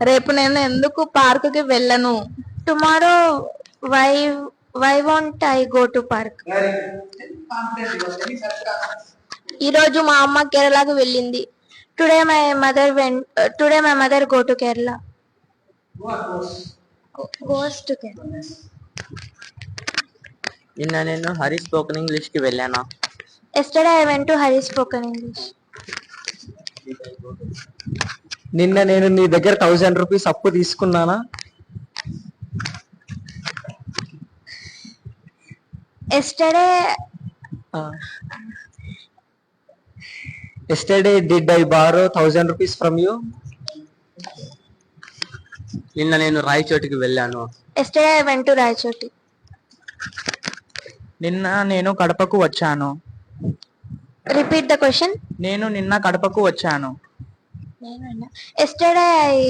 రేపు నేను ఎందుకు పార్కుకి వెళ్ళను? Tomorrow why why want I go to park? ఈ రోజు మా అమ్మ కేరళకి వెళ్ళింది. Today my mother go to Kerala. Goes to Kerala. నిన్న నేను హరి స్పోకెన్ ఇంగ్లీష్ కి వెళ్ళానా? Yesterday I went to Hari spoken English. నిన్న నేను నీ దగ్గర 1000 రూపీస్ అప్పు తీసుకున్నానా? Yesterday did I borrow 1000 rupees from you? నిన్న నేను రాయచోటికి వెళ్ళాను. Yesterday I went to Rayachoti. నిన్న నేను కడపకు వచ్చాను. Repeat the question. నేను నిన్న కడపకు వచ్చాను. Yesterday I